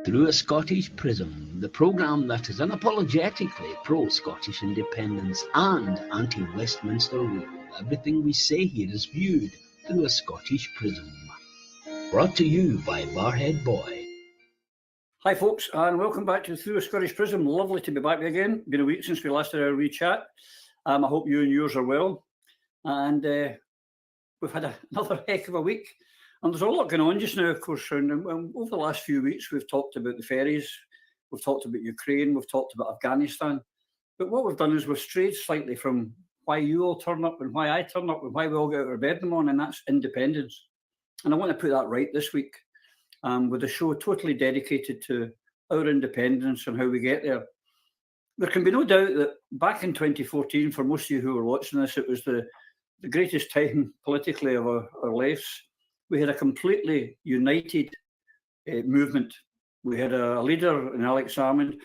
Through a Scottish Prism, the programme that is unapologetically pro-Scottish independence and anti-Westminster rule. Everything we say here is viewed through a Scottish Prism. Brought to you by Barhead Boy. Hi folks, and welcome back to Through a Scottish Prism. Lovely to be back again. Been a week since we last had our wee chat. I hope you and yours are well. And we've had another heck of a week. And there's a lot going on just now, of course. And over the last few weeks, we've talked about the ferries, we've talked about Ukraine, we've talked about Afghanistan. But what we've done is we've strayed slightly from why you all turn up and why I turn up and why we all get out of bed in the morning, and that's independence. And I want to put that right this week with a show totally dedicated to our independence and how we get there. There can be no doubt that back in 2014, for most of you who were watching this, it was the greatest time politically of our lives. We had a completely united movement. We had a leader in Alex Salmond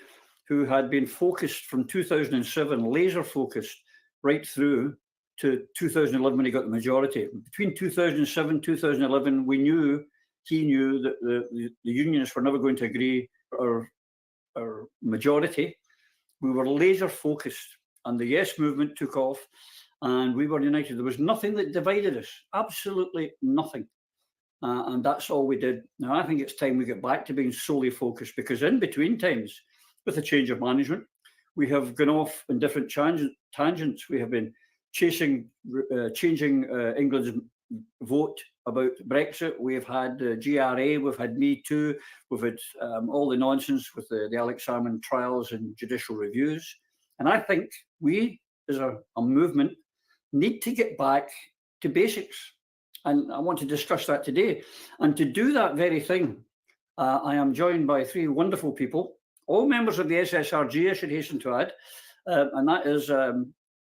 who had been focused from 2007, laser focused, right through to 2011 when he got the majority. Between 2007 and 2011, he knew that the unionists were never going to agree our majority. We were laser focused, and the Yes movement took off, and we were united. There was nothing that divided us, absolutely nothing. And that's all we did. Now, I think it's time we get back to being solely focused, because in between times, with a change of management, we have gone off in different tangents. We have been changing England's vote about Brexit. We've had GRA, we've had Me Too, we've had all the nonsense with the Alex Salmond trials and judicial reviews. And I think we, as a movement, need to get back to basics. And I want to discuss that today. And to do that very thing, I am joined by three wonderful people, all members of the SSRG, I should hasten to add. And that is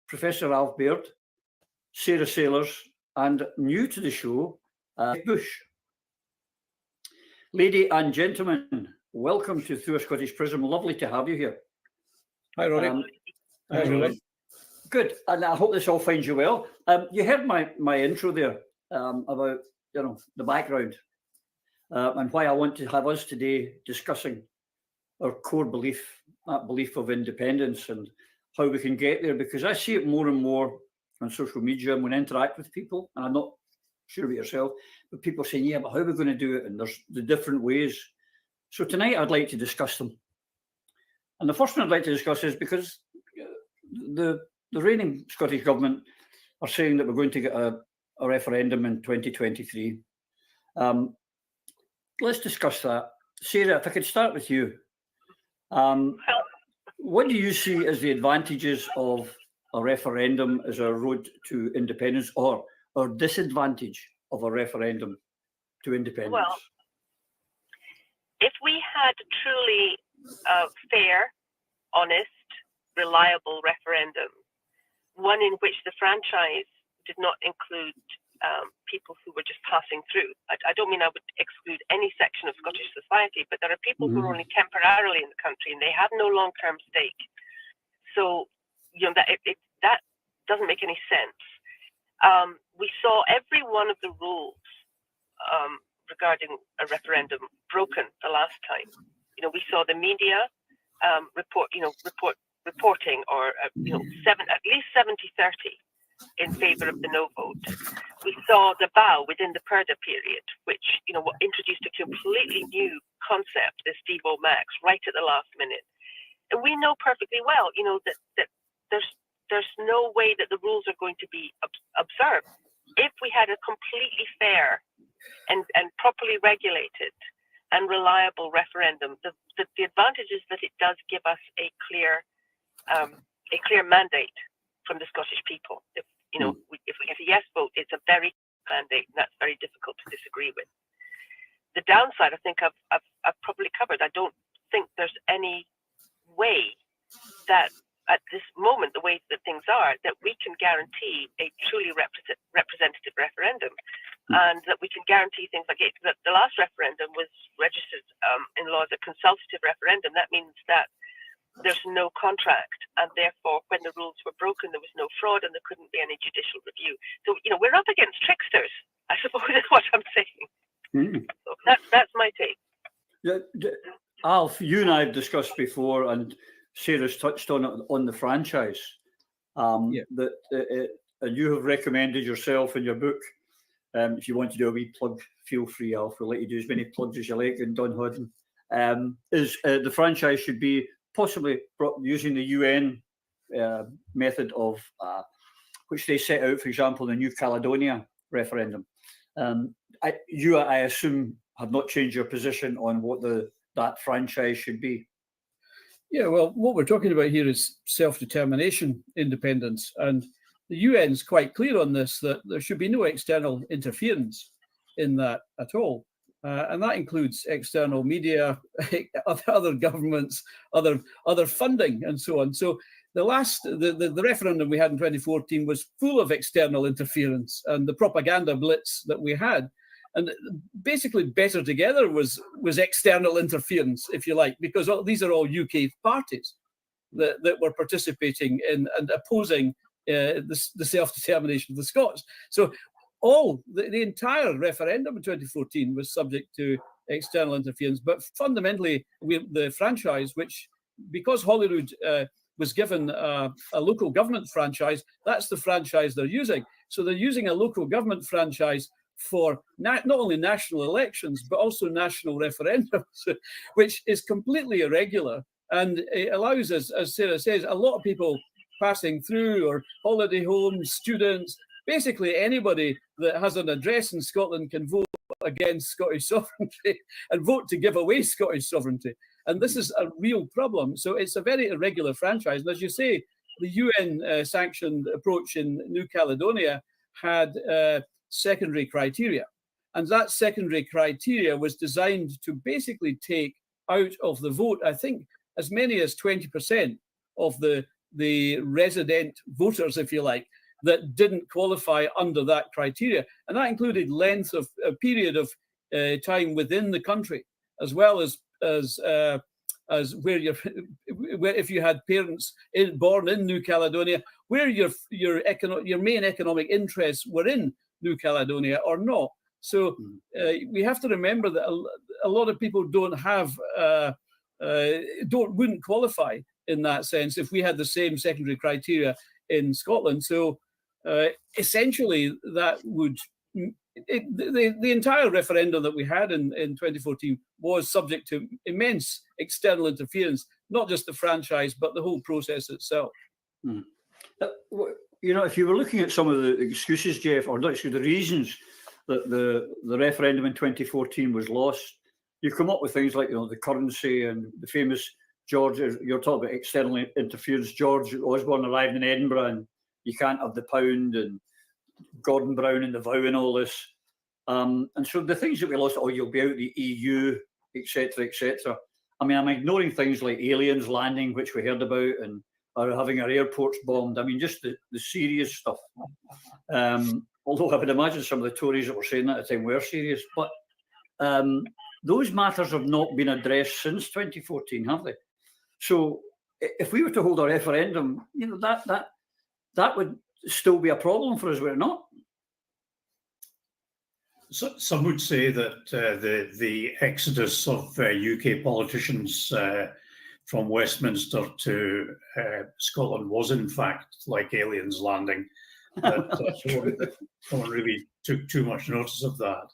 Professor Ralph Baird, Sara Salyers, and new to the show, Bush. Lady and gentlemen, welcome to Through a Scottish Prism. Lovely to have you here. Hi, Rory. Hi, everyone. Good, and I hope this all finds you well. You heard my intro there about the background and why I want to have us today discussing our core belief, that belief of independence and how we can get there, because I see it more and more on social media and when I interact with people, and I'm not sure about yourself, but people saying, yeah, but how are we going to do it? And there's the different ways. So tonight I'd like to discuss them. And the first one I'd like to discuss is because the reigning Scottish government are saying that we're going to get a referendum in 2023. Let's discuss that. Sara, if I could start with you. What do you see as the advantages of a referendum as a road to independence, or disadvantage of a referendum to independence? Well, if we had a truly fair, honest, reliable referendum, one in which the franchise did not include people who were just passing through. I don't mean I would exclude any section of Scottish society, but there are people who are only temporarily in the country and they have no long-term stake. So, that doesn't make any sense. We saw every one of the rules regarding a referendum broken the last time. We saw the media reporting, or at least 70-30 in favour of the no vote. We saw the bow within the Purda period, which introduced a completely new concept, this Devo Max, right at the last minute. And we know perfectly well, that there's no way that the rules are going to be observed. If we had a completely fair and properly regulated and reliable referendum, the advantage is that it does give us a clear mandate from the Scottish people. If we get a yes vote, it's a very mandate, and that's very difficult to disagree with. The downside, I think I've probably covered. I don't think there's any way that at this moment, the way that things are, that we can guarantee a truly representative referendum, and that we can guarantee things like it. That the last referendum was registered in law as a consultative referendum. That means that there's no contract, and therefore, when the rules were broken, there was no fraud, and there couldn't be any judicial review. So, we're up against tricksters, I suppose, is what I'm saying. So that's my take. Alf, you and I have discussed before, and Sarah's touched on it on the franchise. And you have recommended yourself in your book. If you want to do a wee plug, feel free, Alf. We'll let you do as many plugs as you like in Don Hodden. The franchise should be possibly using the UN method of which they set out, for example, the New Caledonia referendum. I assume, have not changed your position on what that franchise should be. Yeah, well, what we're talking about here is self-determination independence. And the UN is quite clear on this, that there should be no external interference in that at all. And that includes external media, other governments, other funding, and so on. So the referendum we had in 2014 was full of external interference and the propaganda blitz that we had. And basically, Better Together was external interference, if you like, because these are all UK parties that were participating in and opposing the self-determination of the Scots. So the entire referendum in 2014 was subject to external interference. But fundamentally, the franchise, which, because Holyrood was given a local government franchise, that's the franchise they're using. So they're using a local government franchise for not only national elections, but also national referendums, which is completely irregular. And it allows, as Sarah says, a lot of people passing through, or holiday homes, students, basically anybody that has an address in Scotland can vote against Scottish sovereignty and vote to give away Scottish sovereignty. And this is a real problem. So it's a very irregular franchise. And as you say, the UN sanctioned approach in New Caledonia had secondary criteria. And that secondary criteria was designed to basically take out of the vote, I think, as many as 20% of the resident voters, if you like, that didn't qualify under that criteria. And that included length of a period of time within the country, as well as where if you had parents born in New Caledonia, where your main economic interests were in New Caledonia or not. So we have to remember that a lot of people wouldn't qualify in that sense if we had the same secondary criteria in Scotland. So essentially, that would the entire referendum that we had in 2014 was subject to immense external interference, not just the franchise, but the whole process itself. If you were looking at some of the excuses, Geoff, or not excuses, the reasons that the referendum in 2014 was lost, you come up with things like the currency and the famous George. You're talking about external interference. George Osborne arrived in Edinburgh, and you can't have the pound, and Gordon Brown and the vow and all this. And so the things that we lost, you'll be out the EU, etc., etc. I mean, I'm ignoring things like aliens landing, which we heard about, and or having our airports bombed. I mean, just the serious stuff. Although I would imagine some of the Tories that were saying that at the time were serious. But those matters have not been addressed since 2014, have they? So if we were to hold a referendum, that would still be a problem for us, would it not? So, some would say that the exodus of UK politicians from Westminster to Scotland was in fact like aliens landing. That no one really took too much notice of that.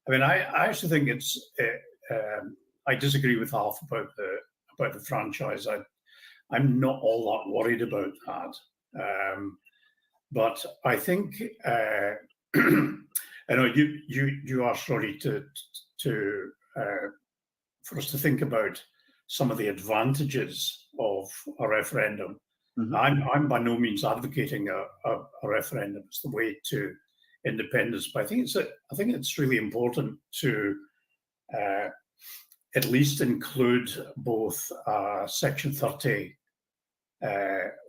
I mean, I actually think it's. I disagree with Alf about the franchise. I'm not all that worried about that. But I think I know you asked Roddy for us to think about some of the advantages of a referendum. Mm-hmm. I'm by no means advocating a referendum as the way to independence, but I think it's really important to at least include both a Section 30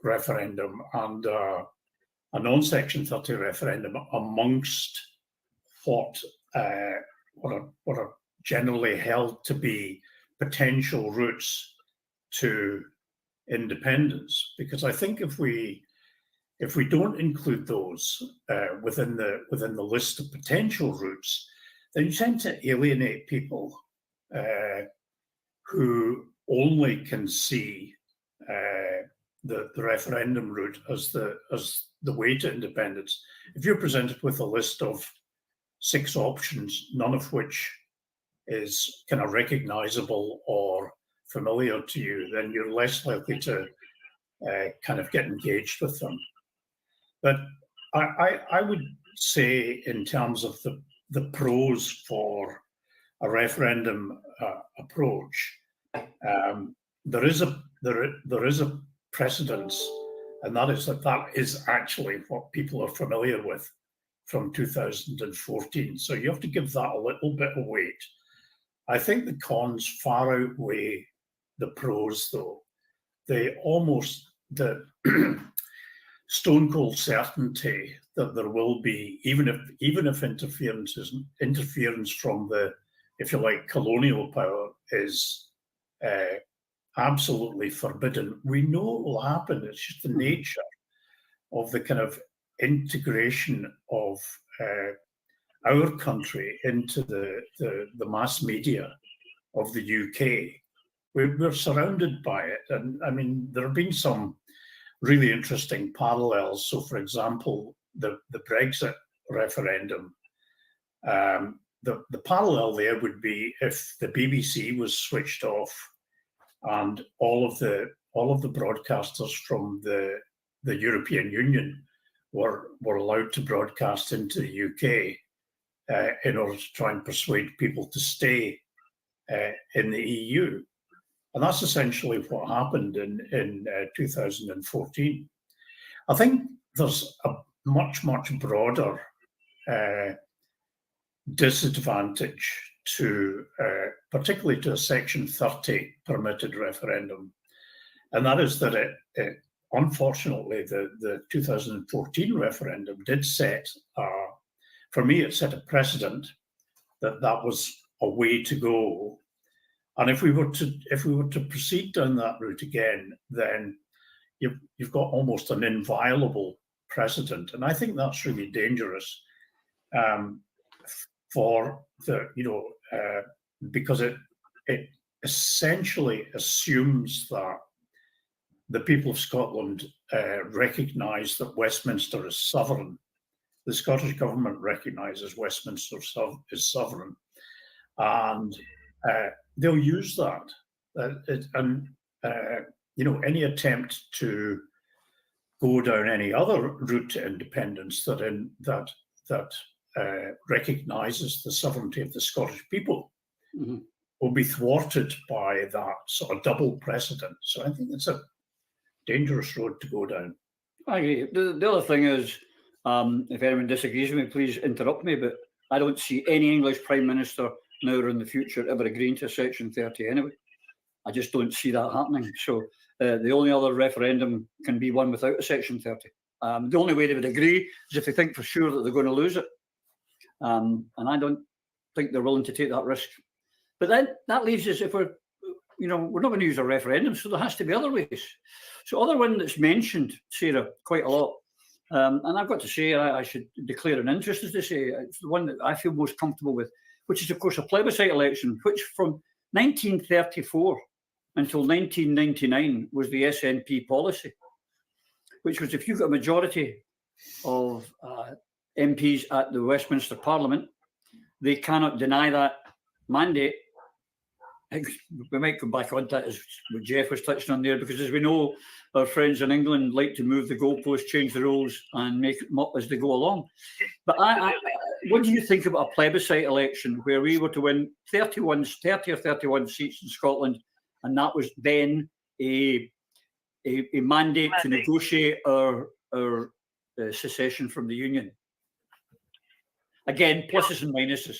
referendum and a non-Section 30 referendum amongst what are generally held to be potential routes to independence. Because I think if we don't include those within the list of potential routes, then you tend to alienate people who only can see the referendum route as the way to independence. If you're presented with a list of 6 options, none of which is kind of recognizable or familiar to you, then you're less likely to kind of get engaged with them. But I would say, in terms of the pros for a referendum approach, there is a precedence, and that is actually what people are familiar with from 2014. So you have to give that a little bit of weight. I think the cons far outweigh the pros, though. The stone cold certainty that there will be, even if interference from the, if you like, colonial power is absolutely forbidden. We know it will happen. It's just the nature of the kind of integration of our country into the mass media of the UK. We're surrounded by it. And I mean, there have been some really interesting parallels. So, for example, the Brexit referendum, the parallel there would be if the BBC was switched off and all of the broadcasters from the European Union were allowed to broadcast into the UK in order to try and persuade people to stay in the EU. And that's essentially what happened in 2014. I think there's a much, much broader disadvantage to, particularly to a Section 30 permitted referendum. And that is that it unfortunately, the 2014 referendum did set, for me, it set a precedent that was a way to go. And if we were to proceed down that route again, then you've got almost an inviolable precedent, and I think that's really dangerous for because it essentially assumes that the people of Scotland recognise that Westminster is sovereign. The Scottish government recognises Westminster is sovereign, and they'll use that. Any attempt to go down any other route to independence that recognises the sovereignty of the Scottish people will be thwarted by that sort of double precedent. So I think it's a dangerous road to go down. I agree. The other thing is, if anyone disagrees with me, please interrupt me, but I don't see any English Prime Minister now or in the future ever agreeing to Section 30 anyway. I just don't see that happening. So the only other referendum can be one without a Section 30. The only way they would agree is if they think for sure that they're going to lose it. And I don't think they're willing to take that risk. But then that leaves us, if we're not going to use a referendum, so there has to be other ways. So other one that's mentioned, Sara, quite a lot, and I've got to say, I should declare an interest, as they say, it's the one that I feel most comfortable with, which is, of course, a plebiscite election, which from 1934 until 1999 was the SNP policy, which was if you've got a majority of MPs at the Westminster Parliament, they cannot deny that mandate. We might come back on that, as what Geoff was touching on there, because as we know, our friends in England like to move the goalposts, change the rules, and make them up as they go along. But what do you think about a plebiscite election where we were to win 30 or 31 seats in Scotland, and that was then a mandate to negotiate our secession from the Union? Again, pluses and minuses.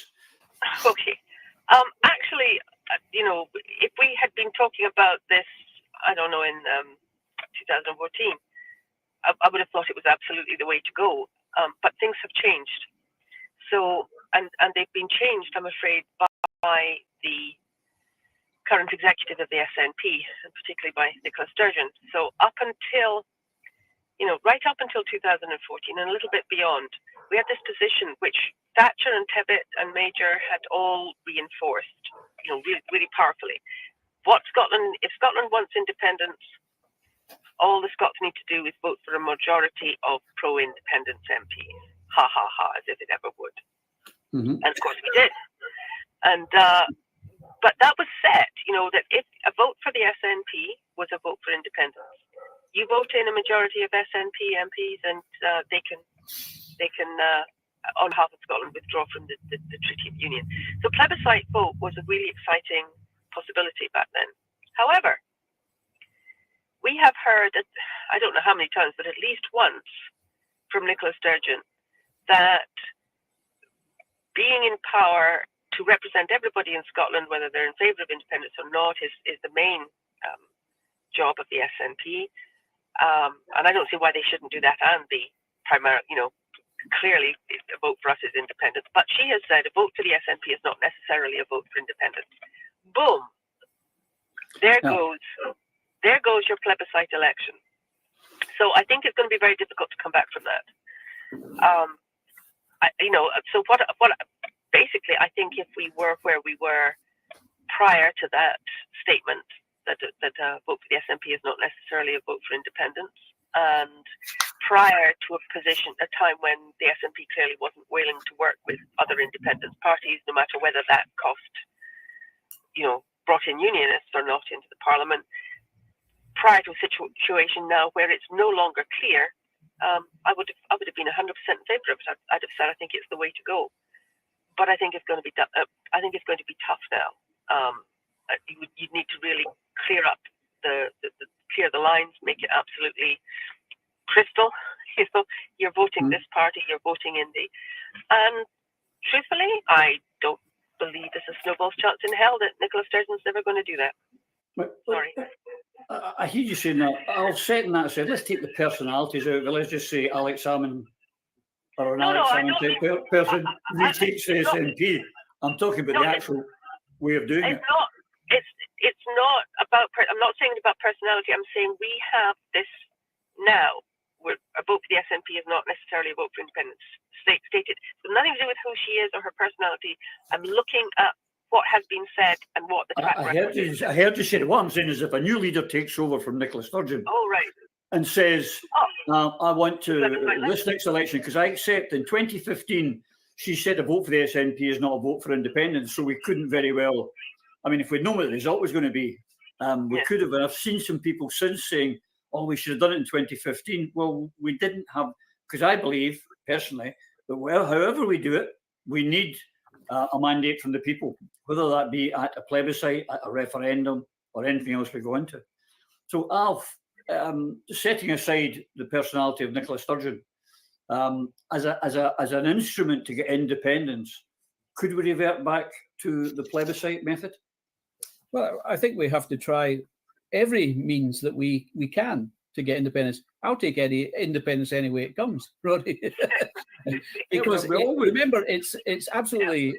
Okay. Actually, if we had been talking about this, I don't know, in 2014, I would have thought it was absolutely the way to go. But things have changed. So, and they've been changed, I'm afraid, by the current executive of the SNP, and particularly by Nicola Sturgeon. So up until, right up until 2014 and a little bit beyond, we had this position which Thatcher and Tebbit and Major had all reinforced, really, really powerfully. If Scotland wants independence, all the Scots need to do is vote for a majority of pro-independence MPs. Ha ha ha, as if it ever would. Mm-hmm. And of course we did. And but that was set, that if a vote for the SNP was a vote for independence, you vote in a majority of SNP MPs, and they can on behalf of Scotland withdraw from the Treaty of Union. So plebiscite vote was a really exciting possibility back then. However, we have heard, I don't know how many times, but at least once from Nicola Sturgeon, that being in power to represent everybody in Scotland, whether they're in favour of independence or not, is the main job of the SNP. And I don't see why they shouldn't do that and be primary, clearly a vote for us is independence. But she has said a vote for the SNP is not necessarily a vote for independence. Boom. There goes your plebiscite election. So I think it's going to be very difficult to come back from that. So what basically, I think if we were where we were prior to that statement that a vote for the SNP is not necessarily a vote for independence, and prior to a time when the SNP clearly wasn't willing to work with other independence parties, no matter whether that cost, brought in unionists or not into the parliament, prior to a situation now where it's no longer clear, I would have been 100% in favour of it. I'd have said I think it's the way to go, but I think it's going to be tough now. You'd need to really clear up clear the lines, make it absolutely crystal. You're voting this party, you're voting in the, and truthfully, I don't believe there's a snowball's chance in hell that Nicola Sturgeon's never going to do that. Sorry. I hear you saying that. I'll second that. Said, let's take the personalities out, but let's just say Alex Salmon or an Alex Salmon type person retakes the SNP. I'm talking about the actual way of doing it. It's not about. I'm not saying about personality. I'm saying we have this now. Where a vote for the SNP is not necessarily a vote for independence. Stated. So nothing to do with who she is or her personality. I'm looking at what has been said and what the track record is. I heard you say it. What I'm saying is, if a new leader takes over from Nicola Sturgeon, and says, "I want to this next election," because I accept in 2015 she said a vote for the SNP is not a vote for independence, so we couldn't very well. I mean, if we'd known what the result was going to be, we could have. And I've seen some people since saying, "Oh, we should have done it in 2015." Well, we didn't have, because I believe personally that however we do it, we need a mandate from the people, whether that be at a plebiscite, at a referendum, or anything else we go into. So, Alf, setting aside the personality of Nicola Sturgeon, as an instrument to get independence, could we revert back to the plebiscite method? Well, I think we have to try every means that we can to get independence. I'll take any independence any way it comes, Roddy. Because remember, it's absolutely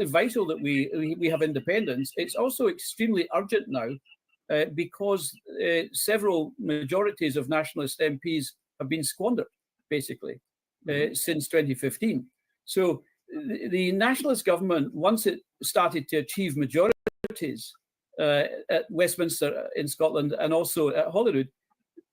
vital that we have independence. It's also extremely urgent now because several majorities of nationalist MPs have been squandered, basically, since 2015. So the nationalist government, once it started to achieve majorities at Westminster in Scotland and also at Holyrood,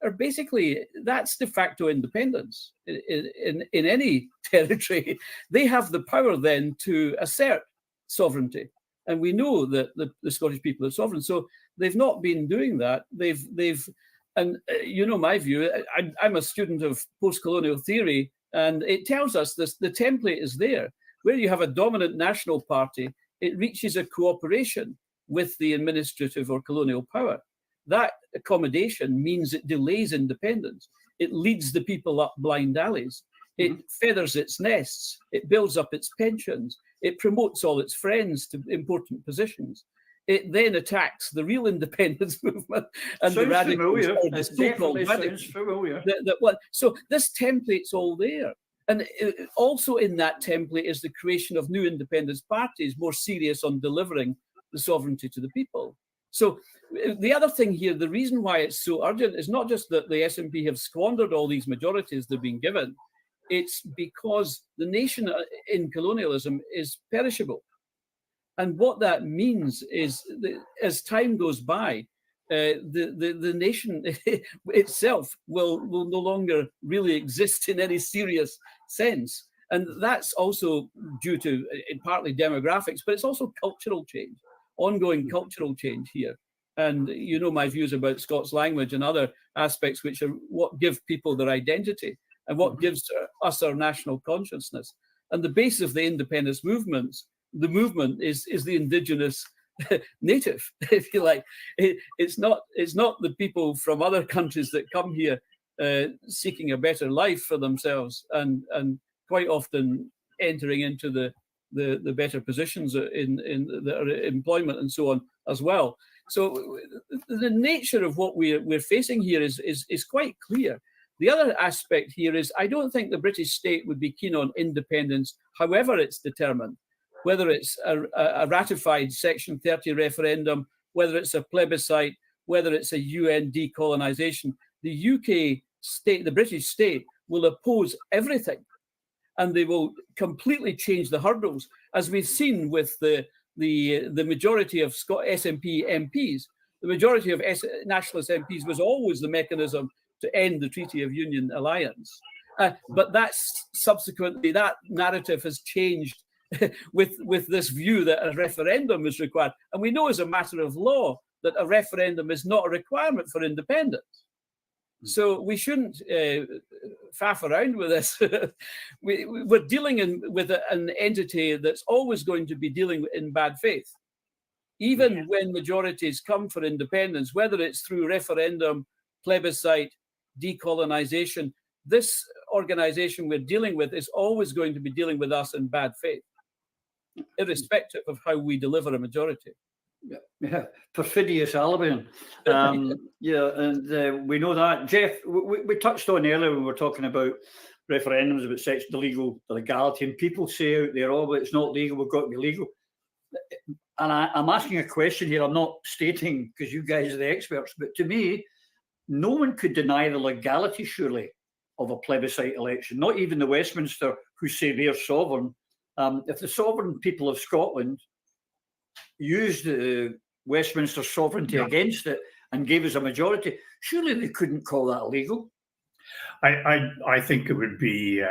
are basically, that's de facto independence in any territory. They have the power then to assert sovereignty, and we know that the Scottish people are sovereign. So they've not been doing that. And my view. I'm a student of post-colonial theory, and it tells us this: the template is there. Where you have a dominant national party, it reaches a cooperation with the administrative or colonial power. That accommodation means it delays independence. It leads the people up blind alleys. It feathers its nests. It builds up its pensions. It promotes all its friends to important positions. It then attacks the real independence movement and the radicals. So this template's all there. And also in that template is the creation of new independence parties more serious on delivering the sovereignty to the people. So the other thing here, the reason why it's so urgent is not just that the SNP have squandered all these majorities they've been given. It's because the nation in colonialism is perishable. And what that means is that as time goes by, the nation itself will no longer really exist in any serious sense. And that's also due to partly demographics, but it's also cultural change, ongoing cultural change here. And you know my views about Scots language and other aspects which are what give people their identity and what gives us our national consciousness. And the base of the independence movement is the indigenous native, if you like. It's not the people from other countries that come here seeking a better life for themselves and quite often entering into the better positions in their employment and so on as well. So the nature of what we're facing here is quite clear. The other aspect here is I don't think the British state would be keen on independence, however it's determined, whether it's a ratified Section 30 referendum, whether it's a plebiscite, whether it's a UN decolonisation. The UK state, the British state, will oppose everything, and they will completely change the hurdles, as we've seen with the majority of SNP MPs. The majority of nationalist MPs was always the mechanism to end the Treaty of Union alliance. But that's subsequently, that narrative has changed with this view that a referendum is required. And we know as a matter of law that a referendum is not a requirement for independence. So we shouldn't faff around with this. We're dealing with an entity that's always going to be dealing in bad faith. Even when majorities come for independence, whether it's through referendum, plebiscite, decolonisation, this organisation we're dealing with is always going to be dealing with us in bad faith, irrespective of how we deliver a majority. Yeah, perfidious Albion. Yeah, and we know that. Geoff, we touched on earlier when we were talking about referendums, about the legality, and people say out there, oh, but it's not legal, we've got to be legal. And I'm asking a question here, I'm not stating, because you guys are the experts, but to me, no one could deny the legality, surely, of a plebiscite election, not even the Westminster, who say they're sovereign. If the sovereign people of Scotland used the Westminster sovereignty against it and gave us a majority, surely they couldn't call that illegal. I think it would be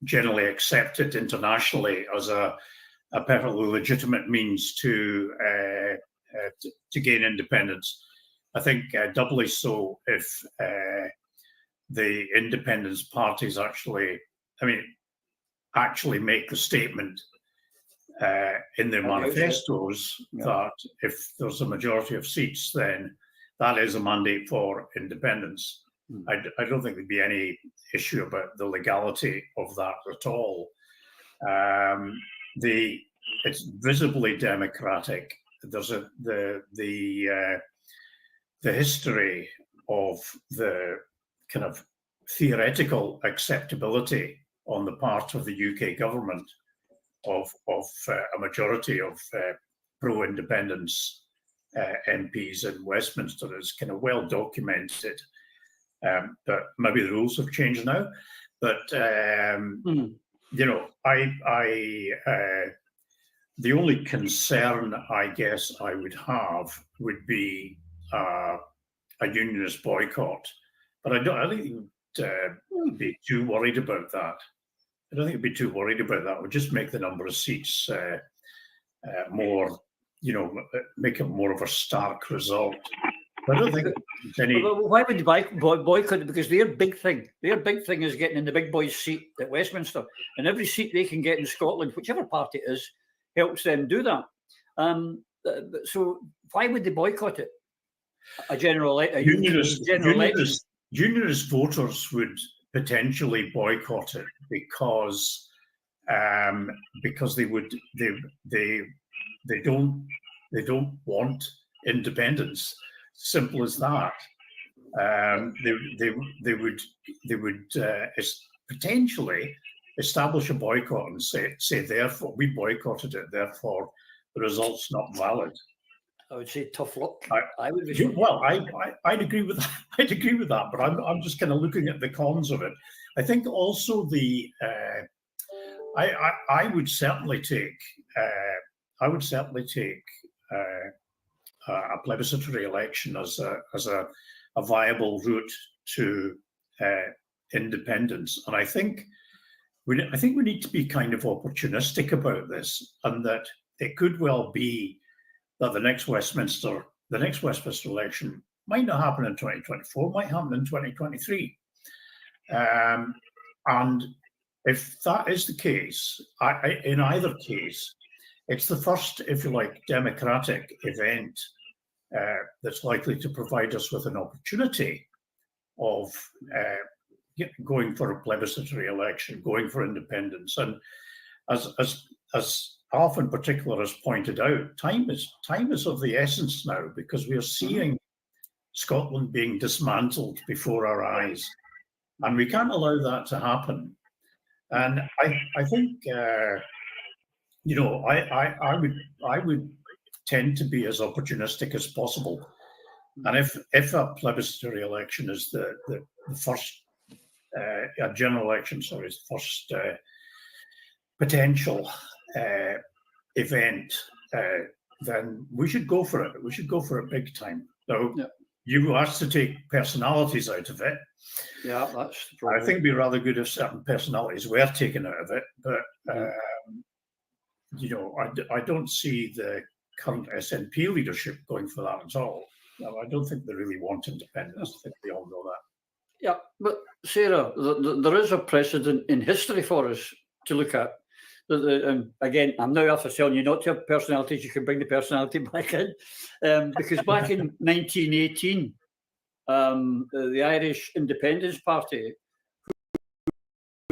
generally accepted internationally as a perfectly legitimate means to gain independence. I think doubly so if the independence parties actually make the statement in their manifestos that if there's a majority of seats, then that is a mandate for independence. I don't think there'd be any issue about the legality of that at all. It's visibly democratic. There's the history of the kind of theoretical acceptability on the part of the UK government of a majority of pro-independence MPs in Westminster is kind of well documented. But maybe the rules have changed now. But you know, the only concern I guess I would have would be a unionist boycott. But I don't think you'd be too worried about that. I don't think you'd be too worried about that. It would just make the number of seats more, you know, make it more of a stark result. I don't think any. Why would they boycott it? Because their big thing is getting in the big boys' seat at Westminster, and every seat they can get in Scotland, whichever party it is, helps them do that. So why would they boycott it? Unionist voters would potentially boycott it because they don't want independence. Simple as that. They would potentially establish a boycott and say therefore we boycotted it, therefore the result's not valid. I would say tough luck. I'd agree with that. I'd agree with that, but I'm just kind of looking at the cons of it. I think also the I would certainly take a plebiscitary election as a viable route to independence, and I think we need to be kind of opportunistic about this, and that it could well be that the next Westminster election might not happen in 2024, might happen in 2023, and if that is the case, in either case, it's the first, if you like, democratic event that's likely to provide us with an opportunity of going for a plebiscitary election, going for independence. And as Alf in particular has pointed out, time is of the essence now, because we are seeing Scotland being dismantled before our eyes, and we can't allow that to happen. And I think I would tend to be as opportunistic as possible. And if a plebiscitary election is the first, a general election, sorry, is the first potential event, then we should go for it. We should go for it big time. Now, you were asked to take personalities out of it. Yeah, that's the I think it'd be rather good if certain personalities were taken out of it, but I don't see the current SNP leadership going for that at all. No, I don't think they really want independence. I think we all know that. Yeah, but Sarah, there is a precedent in history for us to look at. Again, I'm now after telling you not to have personalities, you can bring the personality back in. Because back in 1918, the Irish Independence Party,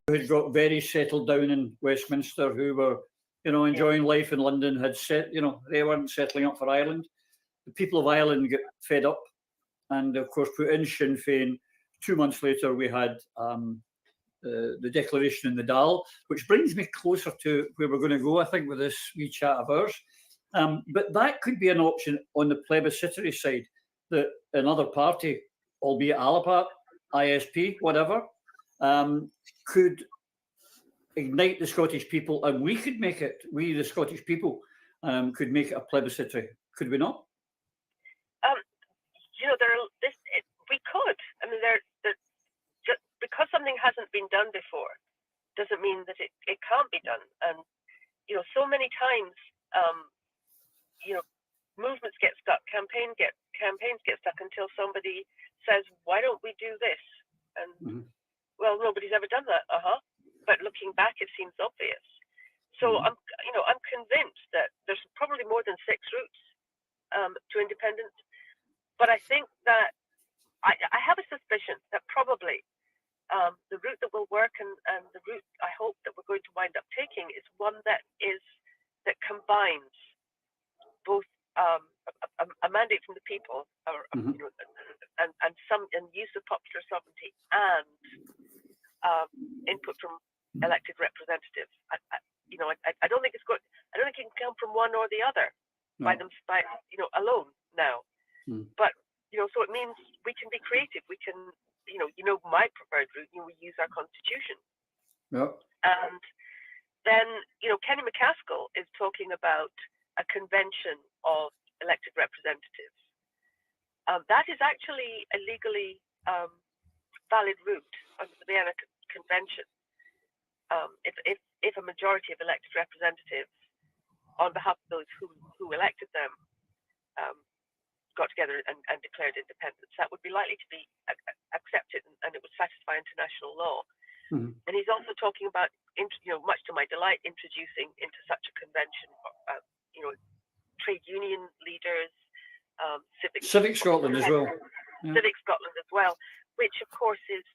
who had got very settled down in Westminster, who were, enjoying life in London, had they weren't settling up for Ireland. The people of Ireland got fed up and, of course, put in Sinn Féin. 2 months later, we had the declaration in the Dáil, which brings me closer to where we're going to go, I think, with this wee chat of ours. But that could be an option on the plebiscitary side, that another party, albeit Alapat, ISP, whatever, could ignite the Scottish people, and we could make it, the Scottish people, could make it a plebiscitary. Could we not? We could. I mean, just because something hasn't been done before doesn't mean that it can't be done. And so many times, movements get stuck, campaigns get stuck until somebody says, "Why don't we do this?" And well, nobody's ever done that. But looking back, it seems obvious. So I'm convinced that there's probably more than 6 routes to independence. But I think that I have a suspicion that probably the route that will work and the route I hope that we're going to wind up taking is one that combines both a mandate from the people, and use of popular sovereignty and input from elected representatives. I don't think it's good. I don't think it can come from one or the other by alone now. But so it means we can be creative. We can, my preferred route. We use our constitution. Yeah. And then Kenny McCaskill is talking about a convention of elected representatives. That is actually a legally valid route under the Vienna Convention. If a majority of elected representatives, on behalf of those who elected them, got together and declared independence, that would be likely to be accepted, and it would satisfy international law. And he's also talking about, much to my delight, introducing into such a convention, trade union leaders, Civic Scotland as well. Yeah. Civic Scotland as well, which of course is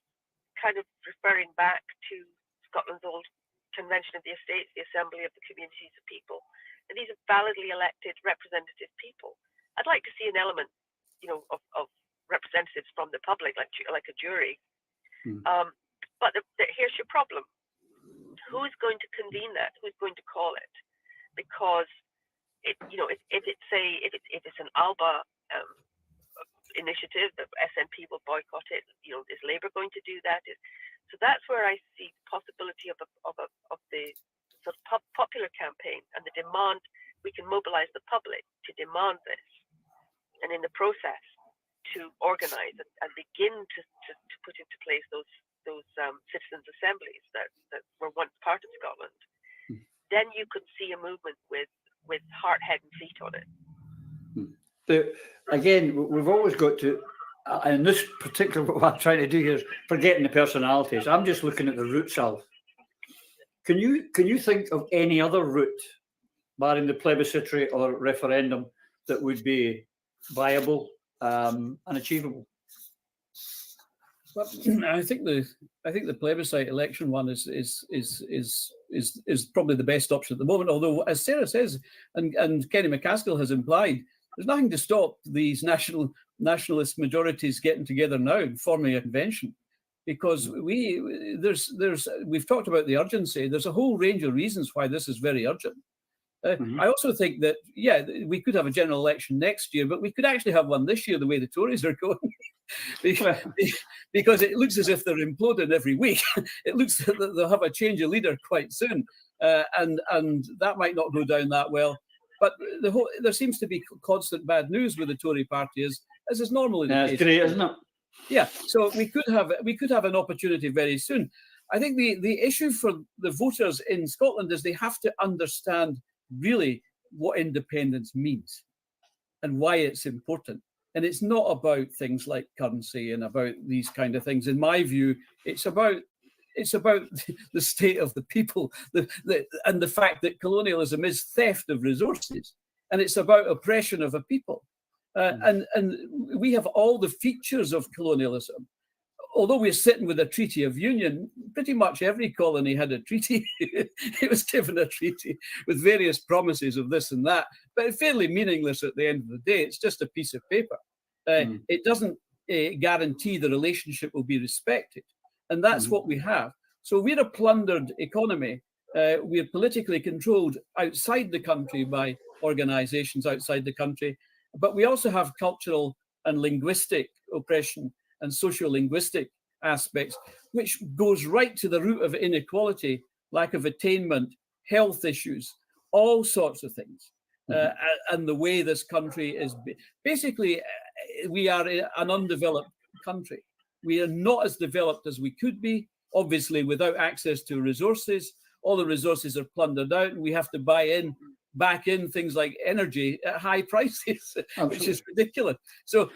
kind of referring back to Scotland's old Convention of the Estates, the Assembly of the Communities of People. And these are validly elected representative people. I'd like to see an element, of representatives from the public, like a jury. But here's your problem: who's going to convene that? Who's going to call it? Because if it's an ALBA initiative, the SNP will boycott it. Is Labour going to do that? So that's where I see the possibility of the sort of popular campaign, and the demand, we can mobilize the public to demand this, and in the process to organize and begin to put into place those citizens' assemblies that were once part of Scotland. Then you could see a movement with heart, head, and feet on it. Again, we've always got to, and this particular, what I'm trying to do here is forgetting the personalities. I'm just looking at the route, Sal. Can you think of any other route, barring the plebiscitary or referendum, that would be viable and achievable? Well, I think the plebiscite election one is probably the best option at the moment. Although, as Sara says, and Kenny McCaskill has implied, there's nothing to stop these nationalist majorities getting together now and forming a convention, because we've talked about the urgency. There's a whole range of reasons why this is very urgent. I also think that, we could have a general election next year, but we could actually have one this year, the way the Tories are going, because it looks as if they're imploding every week. It looks that they'll have a change of leader quite soon, and that might not go down that well. But there seems to be constant bad news with the Tory party, as is normally the case. It's great, isn't it? Yeah, so we could have an opportunity very soon. I think the issue for the voters in Scotland is they have to understand really what independence means and why it's important. And it's not about things like currency and about these kind of things. In my view, it's about the state of the people, and the fact that colonialism is theft of resources, and it's about oppression of a people. And we have all the features of colonialism. Although we're sitting with a treaty of union, pretty much every colony had a treaty. It was given a treaty with various promises of this and that, but fairly meaningless at the end of the day. It's just a piece of paper. It doesn't guarantee the relationship will be respected. And that's what we have. So we're a plundered economy. We're politically controlled outside the country by organizations outside the country, but we also have cultural and linguistic oppression and socio-linguistic aspects, which goes right to the root of inequality, lack of attainment, health issues, all sorts of things. And the way this country is, basically, we are an undeveloped country. We are not as developed as we could be, obviously, without access to resources. All the resources are plundered out, and we have to back in things like energy at high prices, which is ridiculous. So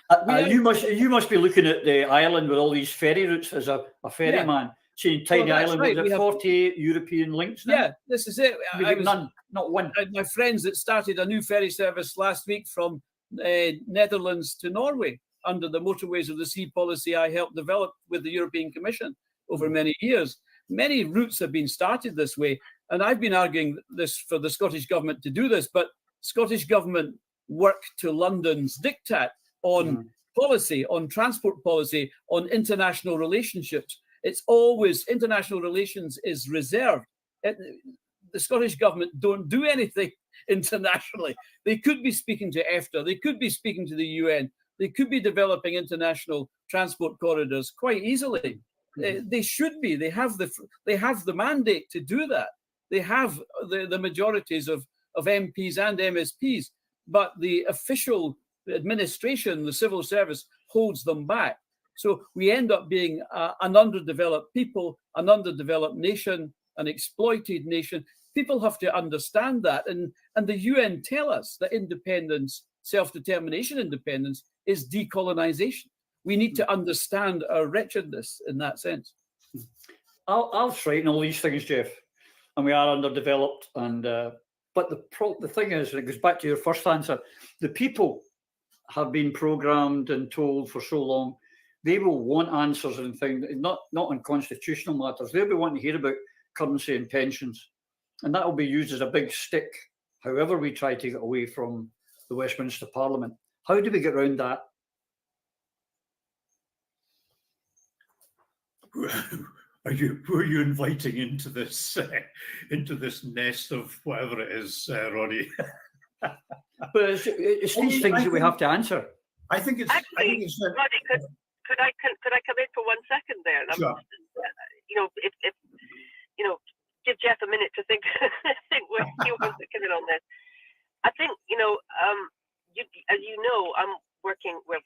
you must be looking at the island with all these ferry routes as a ferryman. See, tiny island with 48 European links now. Yeah, this is it. None, not one. I had my friends that started a new ferry service last week from Netherlands to Norway under the Motorways of the Sea policy I helped develop with the European Commission over many years. Many routes have been started this way. And I've been arguing this for the Scottish government to do this, but Scottish government work to London's diktat on policy, on transport policy, on international relationships. It's always international relations is reserved. The Scottish government don't do anything internationally. They could be speaking to EFTA. They could be speaking to the UN. They could be developing international transport corridors quite easily. They should be. They have the mandate to do that. They have the majorities of MPs and MSPs, but the official administration, the civil service, holds them back. So we end up being an underdeveloped people, an underdeveloped nation, an exploited nation. People have to understand that. And the UN tell us that independence, self-determination independence, is decolonization. We need to understand our wretchedness in that sense. I'll straighten all these things, Geoff. And we are underdeveloped, but the thing is, and it goes back to your first answer, the people have been programmed and told for so long, they will want answers and things, not on constitutional matters. They'll be wanting to hear about currency and pensions, and that will be used as a big stick, however we try to get away from the Westminster Parliament. How do we get around that? Were you inviting into this nest of whatever it is, Ronnie? But it's these things that we have to answer. I think it's. Actually, Ronnie, could I come in for 1 second there? Sure. If give Geoff a minute to think think where he wants to come in on this. I think, as you know, I'm working with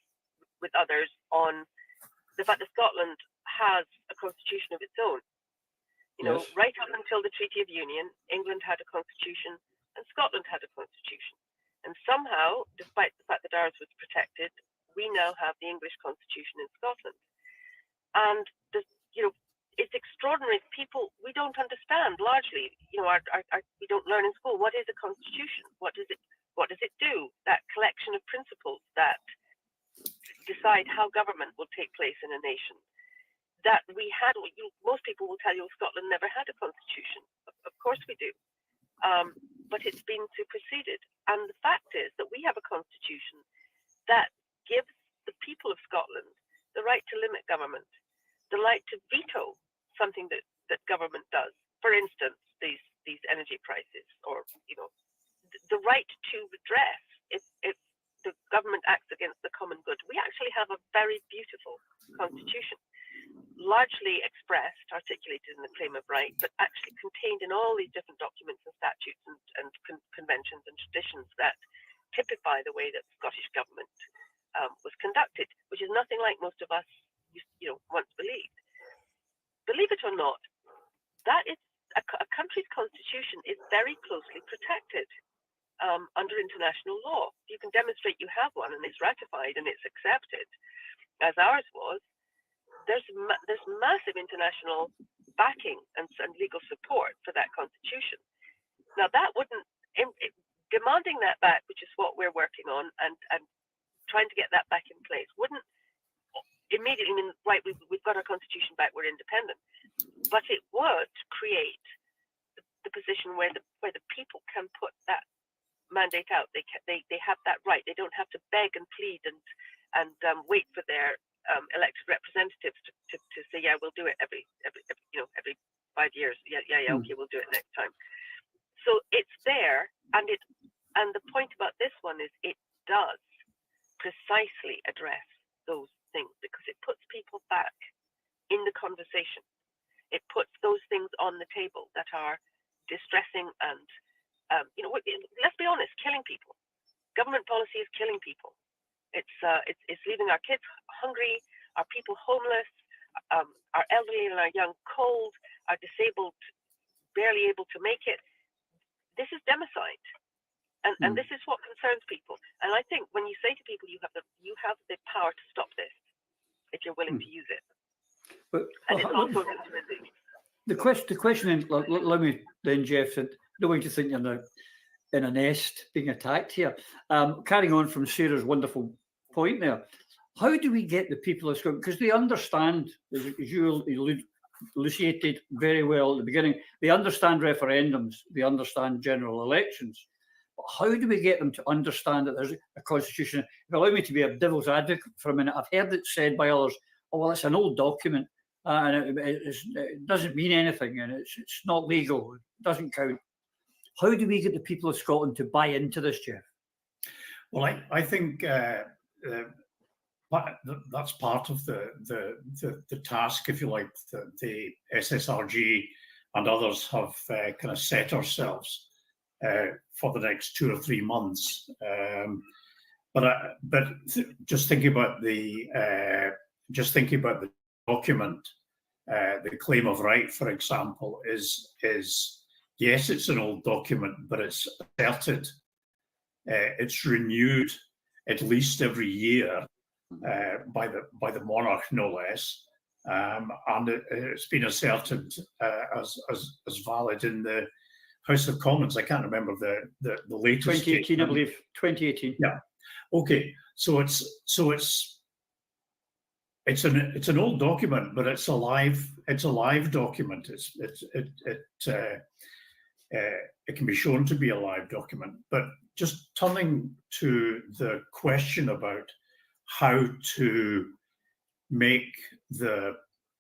others on the fact that Scotland has a constitution of its own. Yes. Right up until the Treaty of Union, England had a constitution and Scotland had a constitution. And somehow, despite the fact that ours was protected, we now have the English constitution in Scotland. And it's extraordinary. People, we don't understand largely. We don't learn in school what is a constitution. What does it do? That collection of principles that decide how government will take place in a nation. That we had, most people will tell you Scotland never had a constitution. Of course we do. But it's been superseded. And the fact is that we have a constitution that gives the people of Scotland the right to limit government, the right to veto something that government does. For instance, these energy prices, or the right to redress if the government acts against the common good. We actually have a very beautiful constitution, largely expressed, articulated in the Claim of Right, but actually contained in all these different documents and statutes and conventions and traditions that typify the way that the Scottish government was conducted, which is nothing like most of us once believed. Believe it or not, that is a country's constitution is very closely protected under international law. You can demonstrate you have one and it's ratified and it's accepted, as ours was. There's massive international backing and legal support for that constitution. Now that wouldn't, demanding that back, which is what we're working on, and trying to get that back in place, wouldn't immediately mean, right, we've got our constitution back, we're independent. But it would create the position where the people can put that mandate out. They have that right. They don't have to beg and plead and wait for their elected representatives to say, yeah, we'll do it every 5 years. Yeah, okay, we'll do it next time. So it's there, and the point about this one is it does precisely address those things because it puts people back in the conversation. It puts those things on the table that are distressing and let's be honest, killing people. Government policy is killing people. It's leaving our kids hungry, our people homeless, our elderly and our young cold, our disabled barely able to make it. This is democide, and this is what concerns people. And I think when you say to people, you have the power to stop this if you're willing to use it. But and it's also the question. Let me then, Geoff, don't want you to think you're in a nest being attacked here. Carrying on from Sarah's wonderful point there, how do we get the people of Scotland, because they understand, as you elucidated very well at the beginning, they understand referendums, they understand general elections. But how do we get them to understand that there's a constitution? If you allow me to be a devil's advocate for a minute, I've heard it said by others, oh, well, it's an old document and it doesn't mean anything and it's not legal, it doesn't count. How do we get the people of Scotland to buy into this, Geoff? Well, I think that's part of the task, if you like, that the SSRG and others have kind of set ourselves for the next 2 or 3 months. But just thinking about the document, the Claim of Right, for example, is yes, it's an old document, but it's asserted, it's renewed at least every year by the monarch, no less, and it's been asserted as valid in the House of Commons. I can't remember the latest. 2018, statement. I believe. 2018. Yeah. Okay. So it's an old document, but it's a live document. It can be shown to be a live document. But just turning to the question about how to make the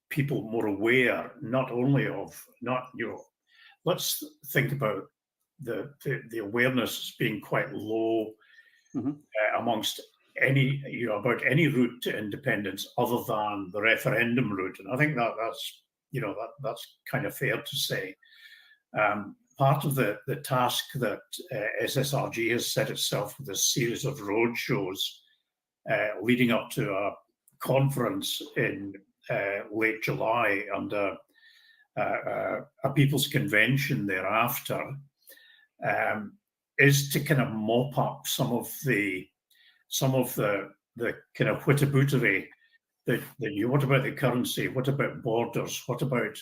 people more aware, not only of let's think about the awareness being quite low amongst about any route to independence other than the referendum route, and I think that's kind of fair to say. Part of the task that SSRG has set itself with a series of roadshows leading up to a conference in late July and a people's convention thereafter, is to kind of mop up some of the kind of whittabootery that you, what about the currency, what about borders, what about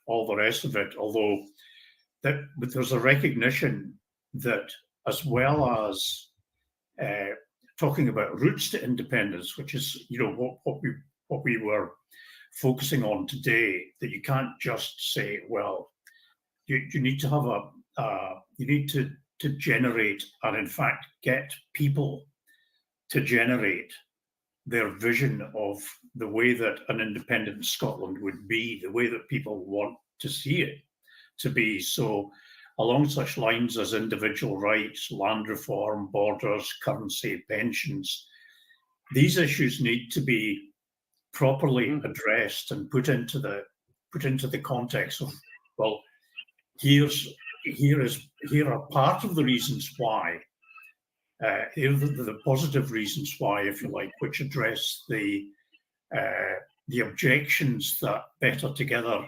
all the rest of it, although but there's a recognition that, as well as talking about routes to independence, which is what we were focusing on today, that you can't just say, well, you need to have you need to generate and in fact get people to generate their vision of the way that an independent Scotland would be, the way that people want to see it to be. So along such lines as individual rights, land reform, borders, currency, pensions, these issues need to be properly addressed and put into the context of, well, here are part of the reasons why, here are the positive reasons why, if you like, which address the objections that Better Together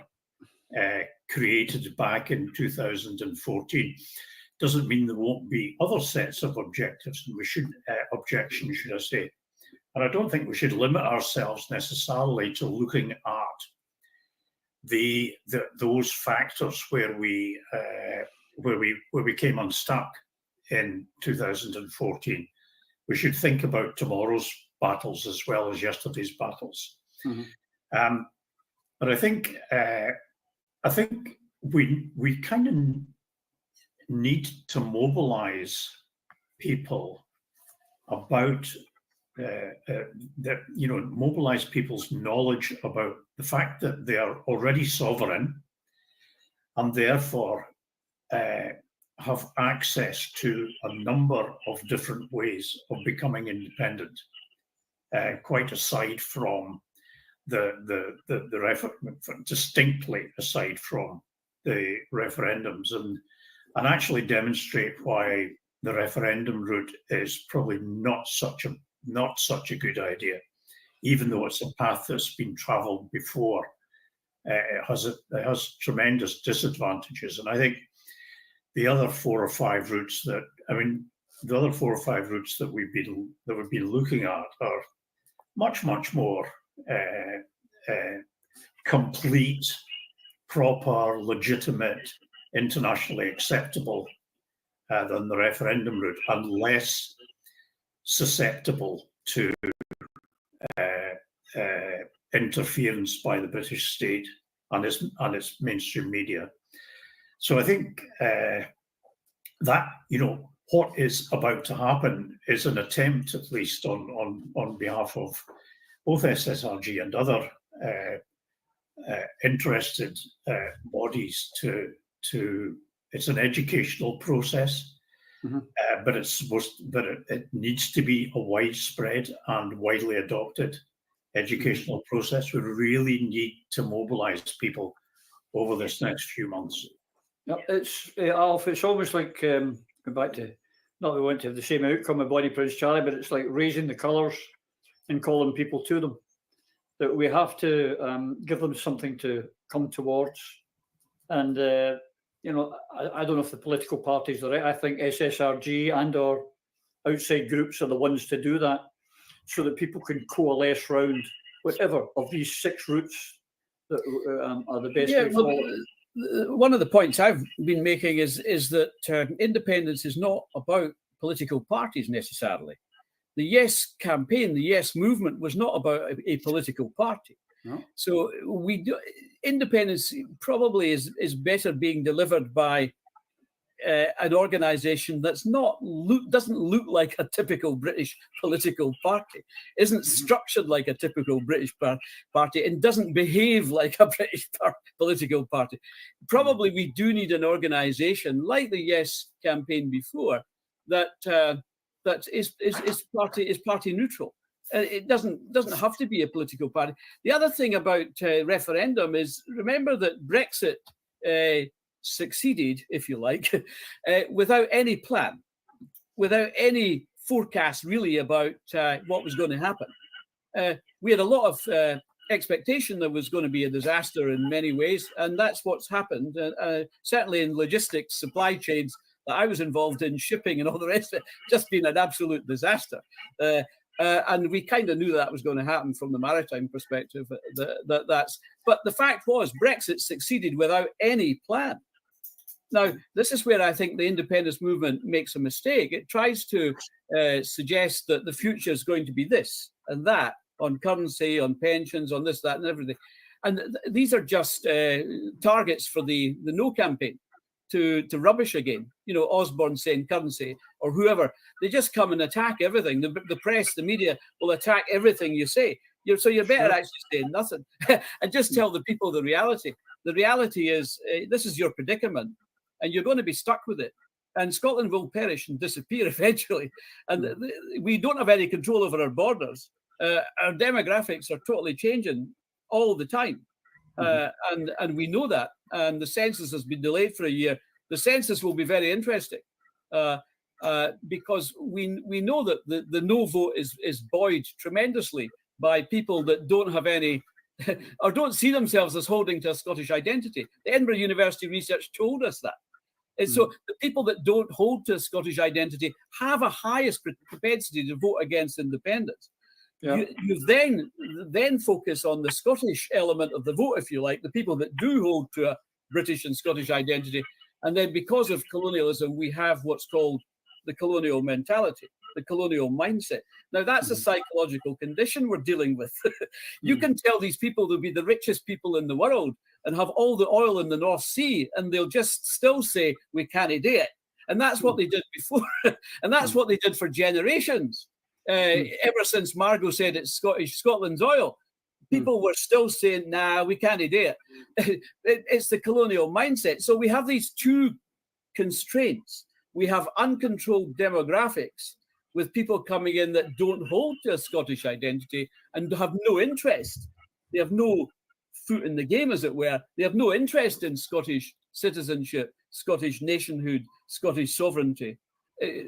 created back in 2014. Doesn't mean there won't be other sets of objectives, and we should objections, should I say. And I don't think we should limit ourselves necessarily to looking at those factors where we came unstuck in 2014. We should think about tomorrow's battles as well as yesterday's battles. But I think we kind of need to mobilize people about mobilize people's knowledge about the fact that they are already sovereign and therefore have access to a number of different ways of becoming independent, quite aside from distinctly aside from the referendums, and actually demonstrate why the referendum route is probably not such a good idea, even though it's a path that's been travelled before. It has tremendous disadvantages, and I think the other 4 or 5 routes that we've been looking at are much more complete, proper, legitimate, internationally acceptable than the referendum route, and less susceptible to interference by the British state and its mainstream media. So I think that what is about to happen is an attempt, at least on behalf of both SSRG and other interested bodies to it's an educational process, but it needs to be a widespread and widely adopted educational process. We really need to mobilize people over this next few months. Yeah, Alf, it's almost like going back to, not that we want to have the same outcome with Bonnie Prince Charlie, but it's like raising the colours and calling people to them. That we have to give them something to come towards. And, I don't know if the political parties are right. I think SSRG and or outside groups are the ones to do that, so that people can coalesce around whatever of these 6 routes that are the best way forward. One of the points I've been making is that independence is not about political parties necessarily. The Yes campaign, the Yes movement was not about a political party. No. So independence probably is better being delivered by an organisation that's doesn't look like a typical British political party, isn't structured like a typical British party, and doesn't behave like a British political party. Probably we do need an organisation like the Yes campaign before that is party neutral. It doesn't have to be a political party. The other thing about referendum is, remember that Brexit succeeded, if you like, without any plan, without any forecast really about what was going to happen. We had a lot of expectation there was going to be a disaster in many ways, and that's what's happened. Certainly in logistics, supply chains that I was involved in, shipping and all the rest of it, just been an absolute disaster. And we kind of knew that was going to happen from the maritime perspective. But the fact was, Brexit succeeded without any plan. Now, this is where I think the independence movement makes a mistake. It tries to suggest that the future is going to be this and that, on currency, on pensions, on this, that, and everything. And these are just targets for the No campaign to rubbish again. You know, Osborne saying currency, or whoever. They just come and attack everything. The press, the media will attack everything you say. So you're better actually saying nothing and just tell the people the reality. The reality is this is your predicament, and you're going to be stuck with it. And Scotland will perish and disappear eventually. And we don't have any control over our borders. Our demographics are totally changing all the time. And we know that. And the census has been delayed for a year. The census will be very interesting because we know that the no vote is buoyed tremendously by people that don't have any or don't see themselves as holding to a Scottish identity. The Edinburgh University research told us that. And so the people that don't hold to a Scottish identity have a highest propensity to vote against independence. Yeah. You then focus on the Scottish element of the vote, if you like, the people that do hold to a British and Scottish identity. And then because of colonialism, we have what's called the colonial mentality, the colonial mindset. Now, that's a psychological condition we're dealing with. You can tell these people they'll be the richest people in the world and have all the oil in the North Sea, and they'll just still say, we can't do it. And that's what they did before. And that's what they did for generations. Ever since Margot said it's Scotland's oil, people were still saying, nah, we can't do it. It's the colonial mindset. So we have these two constraints. We have uncontrolled demographics with people coming in that don't hold to a Scottish identity and have no interest. They have no foot in the game, as it were. They have no interest in Scottish citizenship, Scottish nationhood, Scottish sovereignty.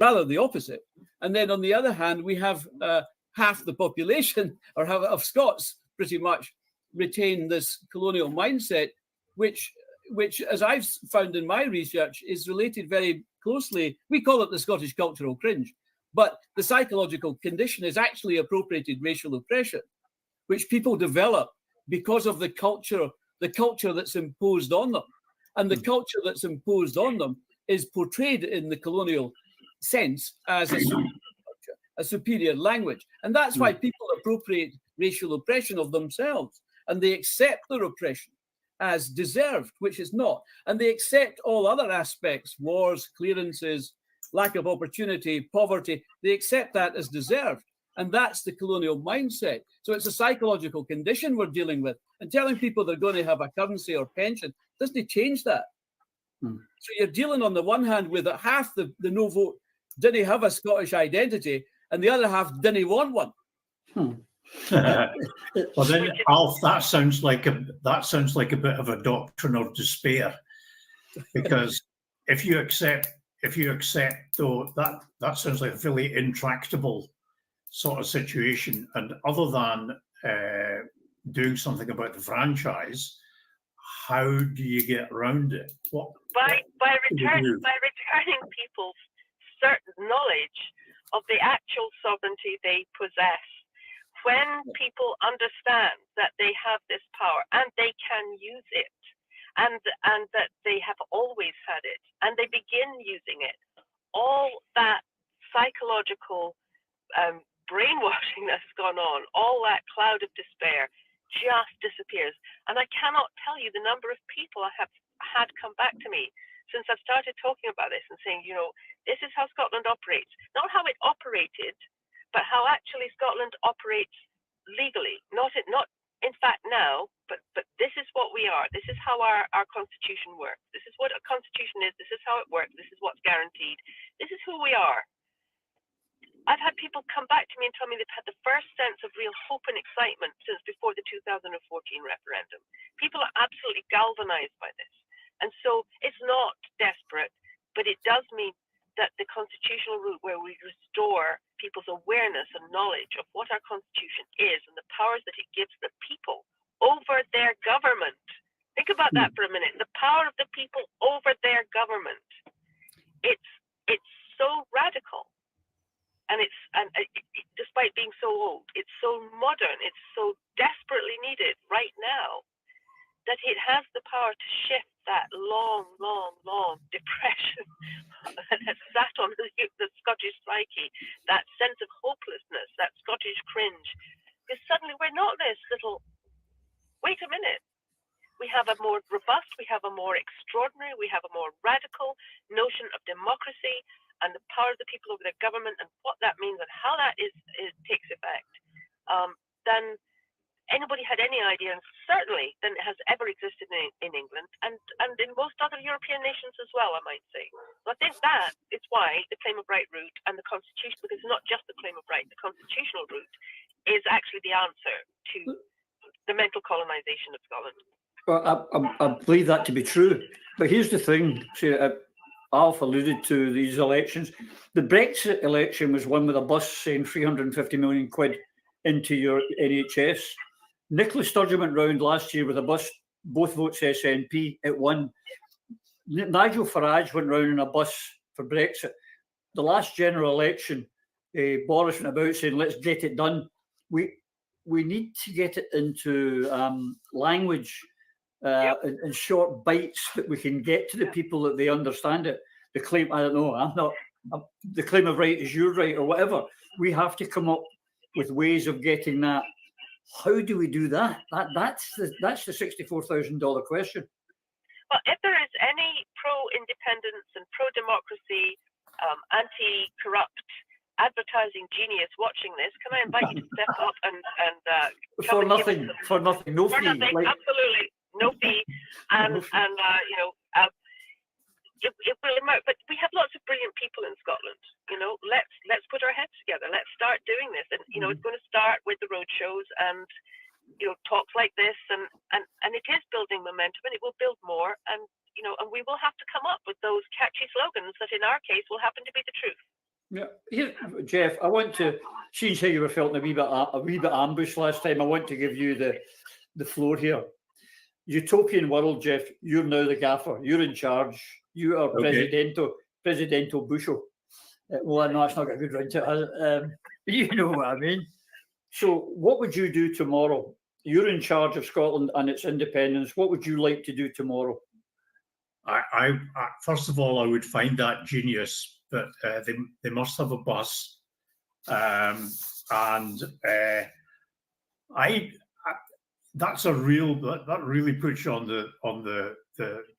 Rather the opposite. And then on the other hand, we have half the population or half of Scots pretty much retain this colonial mindset, which as I've found in my research is related very closely. We call it the Scottish cultural cringe, but the psychological condition is actually appropriated racial oppression, which people develop because of the culture that's imposed on them. And the culture that's imposed on them is portrayed in the colonial sense as a superior language. And that's why people appropriate racial oppression of themselves, and they accept their oppression as deserved, which is not. And they accept all other aspects, wars, clearances, lack of opportunity, poverty, they accept that as deserved. And that's the colonial mindset. So it's a psychological condition we're dealing with. And telling people they're going to have a currency or pension doesn't change that. So you're dealing on the one hand with half the no vote didn't have a Scottish identity, and the other half didn't want one. Well, then, Alf, that sounds like a bit of a doctrine of despair, because if you accept though that sounds like a fairly intractable sort of situation, and other than doing something about the franchise, how do you get around it? By returning people's certain knowledge of the actual sovereignty they possess. When people understand that they have this power and they can use it, and that they have always had it, and they begin using it, all that psychological brainwashing that's gone on, all that cloud of despair just disappears. And I cannot tell you the number of people I have had come back to me since I've started talking about this and saying, this is how Scotland operates. Not how it operated, but how actually Scotland operates legally. Not in fact now, but this is what we are. This is how our constitution works. This is what a constitution is. This is how it works. This is what's guaranteed. This is who we are. I've had people come back to me and tell me they've had the first sense of real hope and excitement since before the 2014 referendum. People are absolutely galvanized by this. And so it's not desperate, but it does mean that the constitutional route, where we restore people's awareness and knowledge of what our constitution is and the powers that it gives the people over their government. Think about that for a minute. The power of the people over their government. It's so radical, and despite being so old, it's so modern. It's so desperately needed right now that it has the power to shift that long depression that has sat on the Scottish psyche, that sense of hopelessness, that Scottish cringe. Because suddenly we're not this little, wait a minute. We have a more robust, we have a more extraordinary, we have a more radical notion of democracy and the power of the people over their government and what that means and how that takes effect, than anybody had any idea, and certainly than it has ever existed in England and in most other European nations as well, I might say. So I think that is why the claim of right route and the constitution, because it's not just the claim of right, the constitutional route is actually the answer to the mental colonization of Scotland. Well, I believe that to be true. But here's the thing, Alf alluded to these elections. The Brexit election was won with a bus saying 350 million quid into your NHS. Nicola Sturgeon went round last year with a bus, both votes SNP, it won. Nigel Farage went round in a bus for Brexit. The last general election, Boris went about saying, let's get it done. We need to get it into language in short bites that we can get to the people that they understand it. The claim, I don't know, the claim of right is your right or whatever. We have to come up with ways of getting that. How do we do that? That's the $64,000 question. Well, if there is any pro-independence and pro-democracy, anti-corrupt advertising genius watching this, can I invite you to step up and for nothing, no fee. Absolutely, no fee, and it will emerge. But we have lots of brilliant people in Scotland. Let's put our heads together. Let's start doing this, and it's going to start with the road shows and talks like this, and it is building momentum, and it will build more, and we will have to come up with those catchy slogans that, in our case, will happen to be the truth. Yeah, here, Geoff, I want to, since how you were feeling a wee bit ambushed last time, I want to give you the floor here. Utopian world, Geoff, you're now the gaffer. You're in charge. You are presidential bushel. Well, no, it's not got a good ring to it. You know what I mean. So what would you do tomorrow? You're in charge of Scotland and its independence. What would you like to do tomorrow? I first of all, I would find that genius, but they must have a bus, that's a real that really puts you on the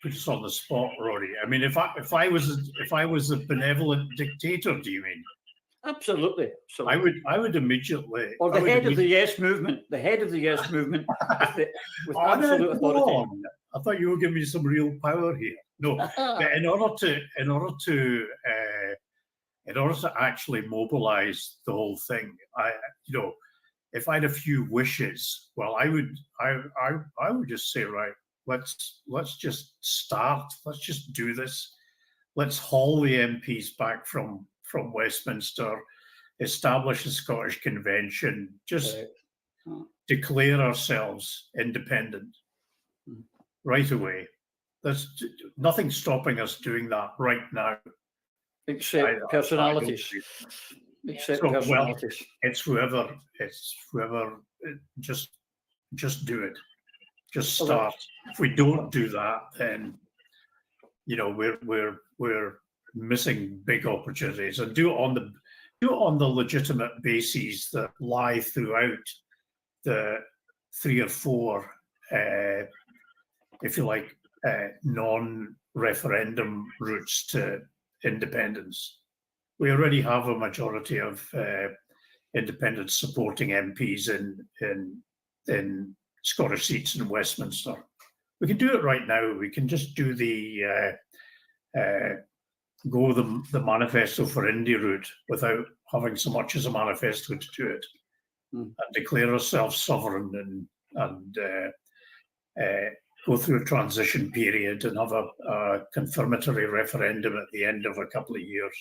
puts us on the spot, Rory. I mean, if I was a benevolent dictator, do you mean? Absolutely. So I would immediately. Or the head of the Yes movement. The head of the Yes movement with absolute authority. I thought you were giving me some real power here. No, but in order to actually mobilize the whole thing, if I had a few wishes, well, I would just say, right, let's just start. Let's just do this. Let's haul the MPs back from Westminster, establish a Scottish Convention, just declare ourselves independent right away. There's nothing stopping us doing that right now. Except personalities. Well, it's whoever. Just do it. Just start. If we don't do that, then we're missing big opportunities, and do it on the legitimate bases that lie throughout the 3 or 4, if you like, non-referendum routes to independence. We already have a majority of independents supporting MPs in Scottish seats in Westminster. We can do it right now. We can just do the manifesto for India route without having so much as a manifesto to do it, and declare ourselves sovereign and go through a transition period and have a confirmatory referendum at the end of a couple of years.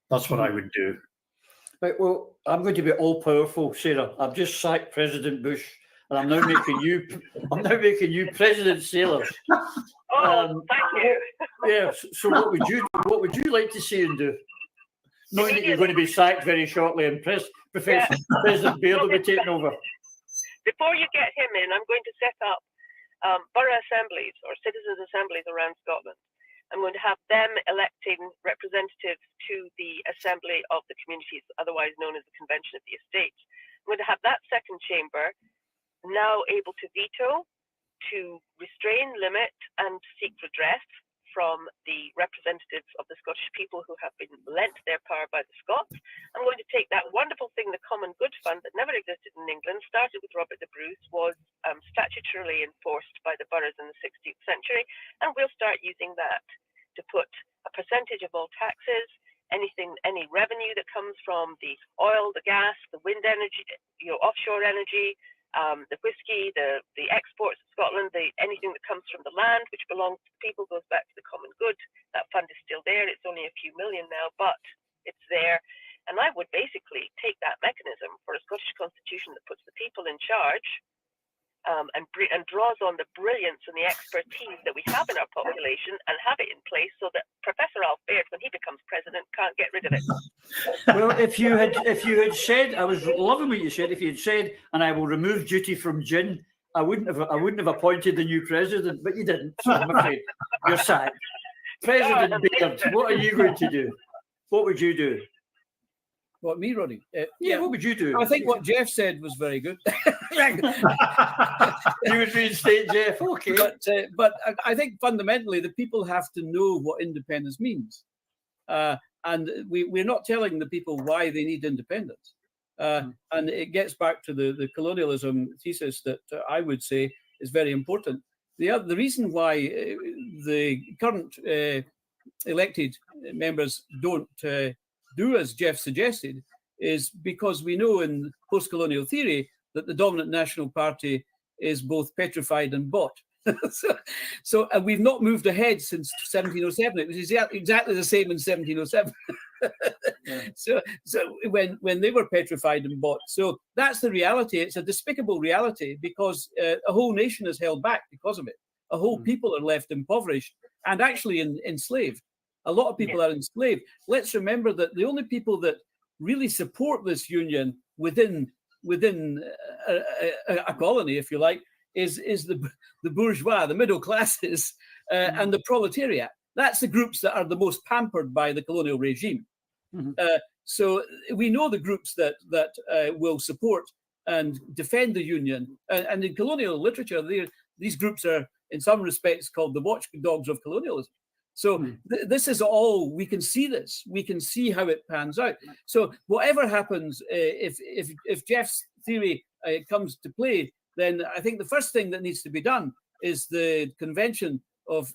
That's what I would do. Right, well, I'm going to be all powerful, Sarah. I've just sacked President Bush, and I'm now making you. I'm now making you President Salyers. Thank you. Yeah. So what would you like to see and do? Knowing that you're going to be sacked very shortly, and President Baird will be taking over. Before you get him in, I'm going to set up borough assemblies or citizens' assemblies around Scotland. I'm going to have them electing representatives to the Assembly of the Communities, otherwise known as the Convention of the Estates. I'm going to have that second chamber now able to veto, to restrain, limit, and seek redress from the representatives of the Scottish people who have been lent their power by the Scots. I'm going to take that wonderful thing, the Common Good Fund, that never existed in England, started with Robert the Bruce, was statutorily enforced by the boroughs in the 16th century, and we'll start using that to put a percentage of all taxes, any revenue that comes from the oil, the gas, the wind energy, offshore energy, the whiskey, the exports of Scotland, anything that comes from the land which belongs to the people goes back to the common good. That fund is still there. It's only a few million now, but it's there. And I would basically take that mechanism for a Scottish constitution that puts the people in charge and draws on the brilliance and the expertise that we have in our population and have it in place so that Professor Baird, when he becomes president, can't get rid of it. Well, if you had said, I was loving what you said. If you had said, and I will remove duty from gin, I wouldn't have appointed the new president, but you didn't. So I'm afraid you're sacked. President Baird, what are you going to do? What would you do? What, me, Ronnie? Yeah, what would you do? I think what Geoff said was very good. You would reinstate Geoff, okay. But I think fundamentally the people have to know what independence means. And we're not telling the people why they need independence. And it gets back to the colonialism thesis that I would say is very important. The reason why the current elected members don't do as Geoff suggested is because we know in post-colonial theory that the dominant national party is both petrified and bought. So we've not moved ahead since 1707. It was exactly the same in 1707. So when they were petrified and bought. So that's the reality. It's a despicable reality because a whole nation is held back because of it. A whole people are left impoverished and actually enslaved. A lot of people are enslaved. Let's remember that the only people that really support this union within a colony, if you like, is the bourgeois, the middle classes, and the proletariat. That's the groups that are the most pampered by the colonial regime. So we know the groups that will support and defend the union. And in colonial literature, these groups are, in some respects, called the watchdogs of colonialism. So this is all, we can see this. We can see how it pans out. So whatever happens, if Geoff's theory comes to play, then I think the first thing that needs to be done is the convention of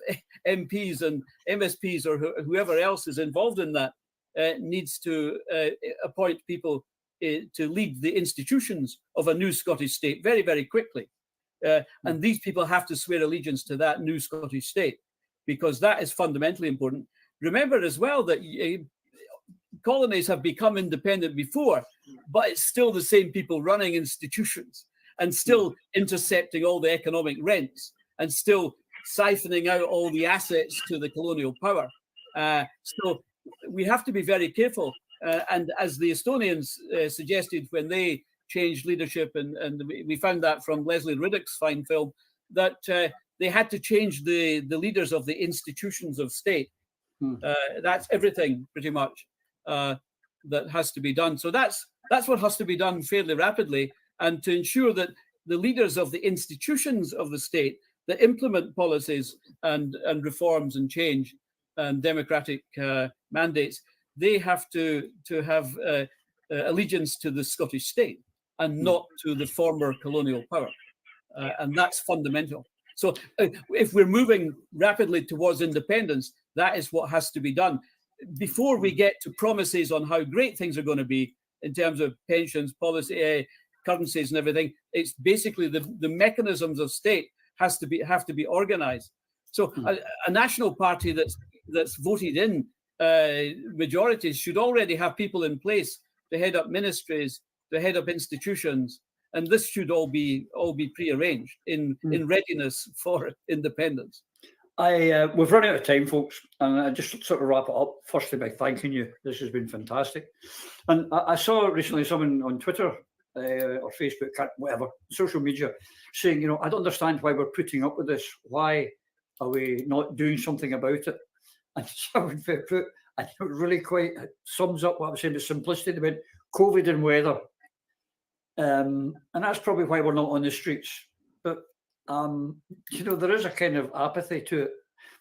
MPs and MSPs or whoever else is involved in that needs to appoint people to lead the institutions of a new Scottish state very, very quickly. And these people have to swear allegiance to that new Scottish state, because that is fundamentally important. Remember as well that colonies have become independent before, but it's still the same people running institutions and still intercepting all the economic rents and still siphoning out all the assets to the colonial power. So we have to be very careful. And as the Estonians suggested when they changed leadership, and we found that from Leslie Riddick's fine film, that they had to change the leaders of the institutions of state. That's everything pretty much that has to be done. So that's what has to be done fairly rapidly, and to ensure that the leaders of the institutions of the state that implement policies and reforms and change and democratic mandates, they have to have allegiance to the Scottish state and not to the former colonial power. And that's fundamental. So if we're moving rapidly towards independence, that is what has to be done. Before we get to promises on how great things are going to be in terms of pensions, policy, currencies and everything, it's basically the mechanisms of state have to be organised. So a national party that's voted in majorities should already have people in place to head up ministries, to head up institutions, and this should all be prearranged in readiness for independence. We've run out of time, folks, and I just sort of wrap it up. Firstly, by thanking you. This has been fantastic. And I saw recently someone on Twitter or Facebook, whatever, social media, saying, you know, I don't understand why we're putting up with this. Why are we not doing something about it? And someone put, and it really quite sums up what I was saying, the simplicity about COVID and weather. And that's probably why we're not on the streets. But you know, there is a kind of apathy to it.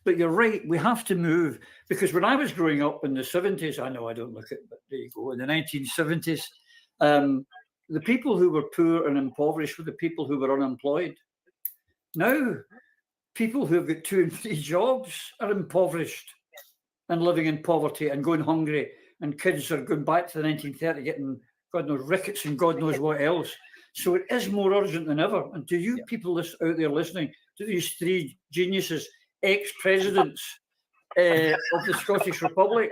But you're right, we have to move. Because when I was growing up in the 70s, I know I don't look at it, but there you go, in the 1970s, the people who were poor and impoverished were the people who were unemployed. Now, people who have got 2 and 3 jobs are impoverished and living in poverty and going hungry. And kids are going back to the 1930s, getting God knows rickets and God knows what else. So it is more urgent than ever. And to you people out there listening, to these 3 geniuses, ex-presidents of the Scottish Republic,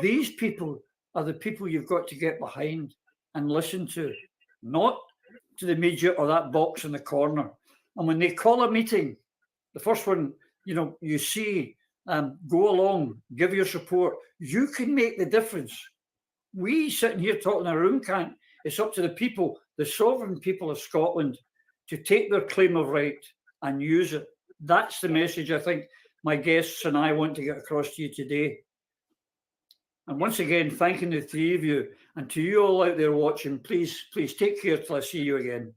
these people are the people you've got to get behind and listen to, not to the media or that box in the corner. And when they call a meeting, the first one, you know, you see, go along, give your support. You can make the difference. We sitting here talking in a room can't. It's up to the people, the sovereign people of Scotland, to take their claim of right and use it. That's the message I think my guests and I want to get across to you today. And once again, thanking the 3 of you, and to you all out there watching, please take care till I see you again.